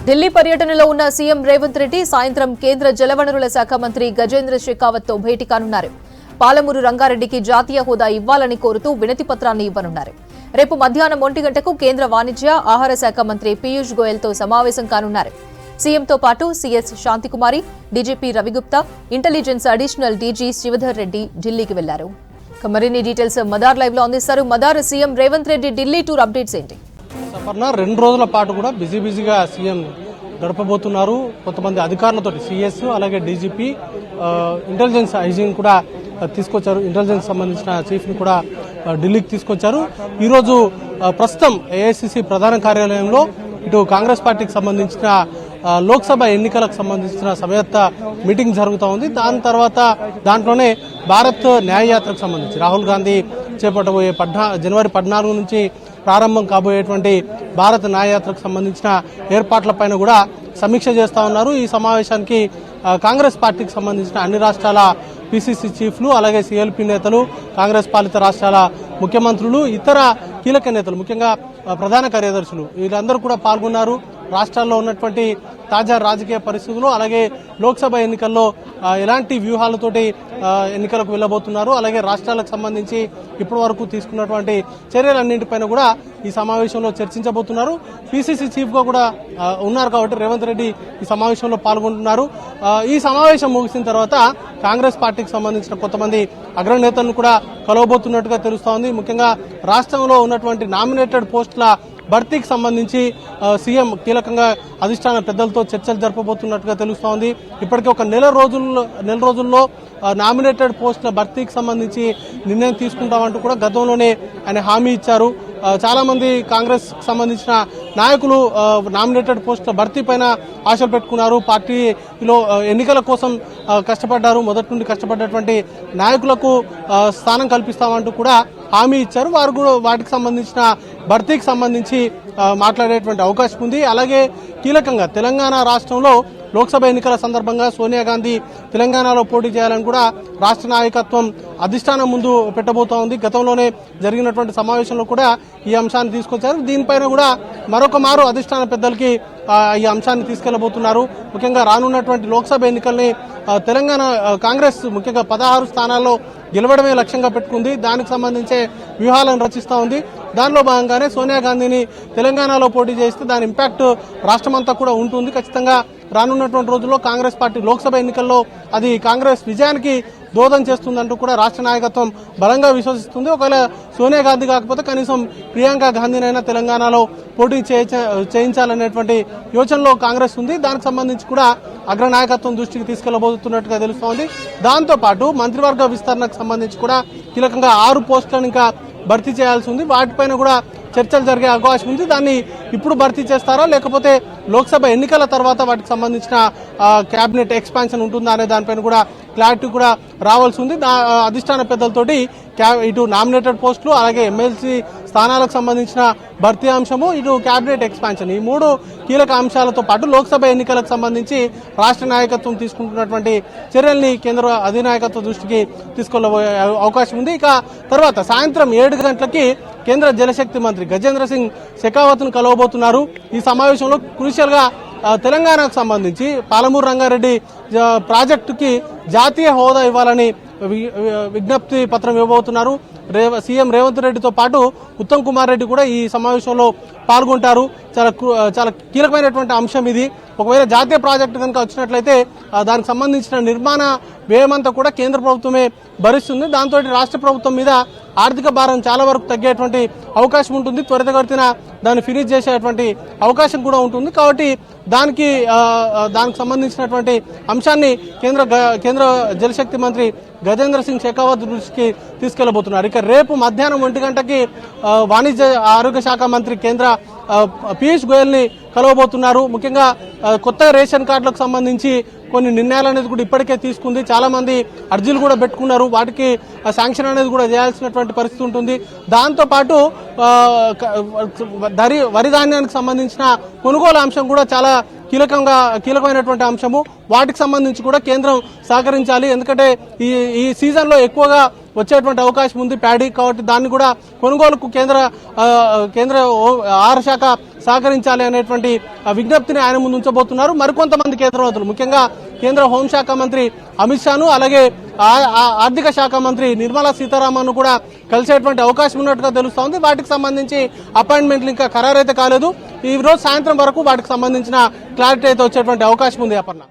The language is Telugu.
ఢిల్లీ పర్యటనలో ఉన్న సీఎం రేవంత్ రెడ్డి సాయంత్రం కేంద్ర జలవనరుల శాఖ మంత్రి గజేంద్ర షెకావత్ తో భేటీ కానున్నారు. పాలమూరు రంగారెడ్డికి జాతీయ హోదా ఇవ్వాలని కోరుతూ వినతి పత్రాన్ని ఇవ్వనున్నారు. రేపు మధ్యాహ్నం 1 గంటకు కేంద్ర వాణిజ్య ఆహార శాఖ మంత్రి పీయూష్ గోయల్ తో సమావేశం కానున్నారు. సీఎంతో పాటు CS Santhi Kumari, DGP Ravi Gupta, intelligence additional DG Shivadhar Reddy ఢిల్లీకి వెళ్లారు. మరిన్ని డీటెయిల్స్ మదార్ లైవ్ లో అందిస్తారు. Madar, CM Revanth Reddy Delhi tour updates ఏంటి? 2 రోజుల పాటు కూడా బిజీగా సీఎం గడపబోతున్నారు. కొంతమంది అధికారులతో సిఎస్ అలాగే డీజీపీ, ఇంటెలిజెన్స్ ఐజీని కూడా తీసుకొచ్చారు. ఇంటెలిజెన్స్ సంబంధించిన చీఫ్ ని కూడా ఢిల్లీకి తీసుకొచ్చారు. ఈ రోజు ప్రస్తుతం ఏఐసిసి ప్రధాన కార్యాలయంలో ఇటు కాంగ్రెస్ పార్టీకి సంబంధించిన లోక్సభ ఎన్నికలకు సంబంధించిన సమయత్త మీటింగ్ జరుగుతూ ఉంది. దాని తర్వాత దాంట్లోనే భారత్ న్యాయయాత్రకు సంబంధించి రాహుల్ గాంధీ చేపట్టబోయే జనవరి 14 నుంచి ప్రారంభం కాబోయేటువంటి భారత న్యాయయాత్రకు సంబంధించిన ఏర్పాట్లపైన కూడా సమీక్ష చేస్తా ఉన్నారు. ఈ సమావేశానికి కాంగ్రెస్ పార్టీకి సంబంధించిన అన్ని రాష్ట్రాల పిసిసి చీఫ్లు, అలాగే సిఎల్పి నేతలు, కాంగ్రెస్ పాలిత రాష్ట్రాల ముఖ్యమంత్రులు, ఇతర కీలక నేతలు, ముఖ్యంగా ప్రధాన కార్యదర్శులు వీళ్ళందరూ కూడా పాల్గొన్నారు. రాష్ట్రాల్లో ఉన్నటువంటి తాజా రాజకీయ పరిస్థితులు, అలాగే లోక్సభ ఎన్నికల్లో ఎలాంటి వ్యూహాలతోటి ఎన్నికలకు వెళ్లబోతున్నారు, అలాగే రాష్ట్రాలకు సంబంధించి ఇప్పటి వరకు తీసుకున్నటువంటి చర్యలన్నింటిపైన కూడా ఈ సమావేశంలో చర్చించబోతున్నారు. పిసిసి చీఫ్ గా కూడా ఉన్నారు కాబట్టి రేవంత్ రెడ్డి ఈ సమావేశంలో పాల్గొంటున్నారు. ఈ సమావేశం ముగిసిన తర్వాత కాంగ్రెస్ పార్టీకి సంబంధించిన కొంతమంది అగ్రనేతలను కూడా కలవబోతున్నట్టుగా తెలుస్తోంది. ముఖ్యంగా రాష్ట్రంలో ఉన్నటువంటి నామినేటెడ్ పోస్టుల భర్తీకి సంబంధించి సీఎం కీలకంగా అధిష్టాన పెద్దలతో చర్చలు జరపబోతున్నట్టుగా తెలుస్తోంది. ఇప్పటికే ఒక నెల రోజుల్లో నామినేటెడ్ పోస్టుల భర్తీకి సంబంధించి నిర్ణయం తీసుకుంటామంటూ కూడా గతంలోనే ఆయన హామీ ఇచ్చారు. చాలా మంది కాంగ్రెస్ సంబంధించిన నాయకులు నామినేటెడ్ పోస్టుల భర్తీ పైన ఆశలు పెట్టుకున్నారు. పార్టీలో ఎన్నికల కోసం కష్టపడ్డారు. మొదటి నుండి కష్టపడ్డటువంటి నాయకులకు స్థానం కల్పిస్తామంటూ కూడా హామీ ఇచ్చారు. వారు కూడా వాటికి సంబంధించిన భర్తీకి సంబంధించి మాట్లాడేటువంటి అవకాశం ఉంది. అలాగే కీలకంగా తెలంగాణ రాష్ట్రంలో లోక్సభ ఎన్నికల సందర్భంగా సోనియా గాంధీ తెలంగాణలో పోటీ చేయాలని కూడా రాష్ట్ర నాయకత్వం అధిష్టానం ముందు పెట్టబోతా ఉంది. గతంలోనే జరిగినటువంటి సమావేశంలో కూడా ఈ అంశాన్ని తీసుకొచ్చారు. దీనిపైన కూడా మరొక మారు అధిష్టాన పెద్దలకి ఈ అంశాన్ని తీసుకెళ్లబోతున్నారు. ముఖ్యంగా రానున్నటువంటి లోక్సభ ఎన్నికల్ని తెలంగాణ కాంగ్రెస్ ముఖ్యంగా 16 స్థానాల్లో గెలవడమే లక్ష్యంగా పెట్టుకుంది. దానికి సంబంధించే వ్యూహాలను రచిస్తూ ఉంది. దానిలో భాగంగానే సోనియా గాంధీని తెలంగాణలో పోటీ చేస్తే దాని ఇంపాక్ట్ రాష్ట్రమంతా కూడా ఉంటుంది. ఖచ్చితంగా రానున్నటువంటి రోజుల్లో కాంగ్రెస్ పార్టీ లోక్సభ ఎన్నికల్లో అది కాంగ్రెస్ విజయానికి దోహదం చేస్తుందంటూ కూడా రాష్ట్ర నాయకత్వం బలంగా విశ్వసిస్తుంది. ఒకవేళ సోనియా గాంధీ కాకపోతే కనీసం ప్రియాంక గాంధీనైనా తెలంగాణలో పోటీ చేయించాలనేటువంటి యోచనలో కాంగ్రెస్ ఉంది. దానికి సంబంధించి కూడా అగ్రనాయకత్వం దృష్టికి తీసుకెళ్లబోతున్నట్టుగా తెలుస్తోంది. దాంతో పాటు మంత్రివర్గ విస్తరణకు సంబంధించి కూడా కీలకంగా 6 పోస్టులను ఇంకా భర్తీ చేయాల్సి ఉంది. వాటిపైన కూడా చర్చలు జరిగే అవకాశం ఉంది. దాన్ని ఇప్పుడు భర్తీ చేస్తారా, లేకపోతే లోక్సభ ఎన్నికల తర్వాత వాటికి సంబంధించిన కేబినెట్ ఎక్స్పాన్షన్ ఉంటుందా అనే దానిపైన కూడా క్లారిటీ కూడా రావాల్సి ఉంది. అధిష్టాన పెద్దలతోటి ఇటు నామినేటెడ్ పోస్టులు, అలాగే ఎమ్మెల్సీ స్థానాలకు సంబంధించిన భర్తీ అంశము, ఇటు కేబినెట్ ఎక్స్పాన్షన్, ఈ 3 కీలక అంశాలతో పాటు లోక్సభ ఎన్నికలకు సంబంధించి రాష్ట్ర నాయకత్వం తీసుకుంటున్నటువంటి చర్యల్ని కేంద్ర అధినాయకత్వ దృష్టికి తీసుకెళ్లబోయే అవకాశం ఉంది. ఇక తర్వాత సాయంత్రం 7 గంటలకి కేంద్ర జలశక్తి మంత్రి గజేంద్ర సింగ్ షెకావత్ ను కలవబోతున్నారు. ఈ సమావేశంలో క్రూషియల్ గా తెలంగాణకు సంబంధించి పాలమూరు రంగారెడ్డి ప్రాజెక్టుకి జాతీయ హోదా ఇవ్వాలని విజ్ఞప్తి పత్రం ఇవ్వబోతున్నారు. సీఎం రేవంత్ రెడ్డితో పాటు ఉత్తమ్ కుమార్ రెడ్డి కూడా ఈ సమావేశంలో పాల్గొంటారు. చాలా కీలకమైనటువంటి అంశం ఇది. ఒకవేళ జాతీయ ప్రాజెక్టు కనుక వచ్చినట్లయితే దానికి సంబంధించిన నిర్మాణ వ్యయమంతా కూడా కేంద్ర ప్రభుత్వమే భరిస్తుంది. దాంతో రాష్ట్ర ప్రభుత్వం మీద ఆర్థిక భారం చాలా వరకు తగ్గేటువంటి అవకాశం ఉంటుంది. త్వరితగతిన దాన్ని ఫినిష్ చేసేటువంటి అవకాశం కూడా ఉంటుంది. కాబట్టి దానికి సంబంధించినటువంటి అంశాన్ని కేంద్ర జలశక్తి మంత్రి గజేంద్ర సింగ్ షెకావత్ దృష్టికి తీసుకెళ్లబోతున్నారు. ఇక రేపు మధ్యాహ్నం 1 గంటకి వాణిజ్య ఆరోగ్య శాఖ మంత్రి కేంద్ర పీయూష్ గోయల్ ని కలవబోతున్నారు. ముఖ్యంగా కొత్త రేషన్ కార్డులకు సంబంధించి కొన్ని నిర్ణయాలు అనేది కూడా ఇప్పటికే తీసుకుంది. చాలా మంది అర్జీలు కూడా పెట్టుకున్నారు. వాటికి శాంక్షన్ అనేది కూడా చేయాల్సినటువంటి పరిస్థితి ఉంటుంది. దాంతో పాటు వరి ధాన్యానికి సంబంధించిన కొనుగోలు అంశం కూడా చాలా కీలకమైనటువంటి అంశము. వాటికి సంబంధించి కూడా కేంద్రం సహకరించాలి. ఎందుకంటే ఈ సీజన్ లో ఎక్కువగా వచ్చేటువంటి అవకాశం ఉంది ప్యాడీ. కాబట్టి దాన్ని కూడా కొనుగోలుకు కేంద్ర ఆహార శాఖ సహకరించాలి అనేటువంటి విజ్ఞప్తిని ఆయన ముందు ఉంచబోతున్నారు. మరికొంతమంది కేంద్ర మంత్రులు, ముఖ్యంగా కేంద్ర హోంశాఖ మంత్రి అమిత్ షాను, అలాగే ఆర్థిక శాఖ మంత్రి నిర్మలా సీతారామన్ కూడా కలిసేటువంటి అవకాశం ఉన్నట్టుగా తెలుస్తోంది. వాటికి సంబంధించి అపాయింట్మెంట్లు ఇంకా ఖరారైతే కాలేదు. ఈ రోజు సాయంత్రం వరకు వాటికి సంబంధించిన క్లారిటీ అయితే వచ్చేటువంటి అవకాశం ఉంది. అపర్ణ.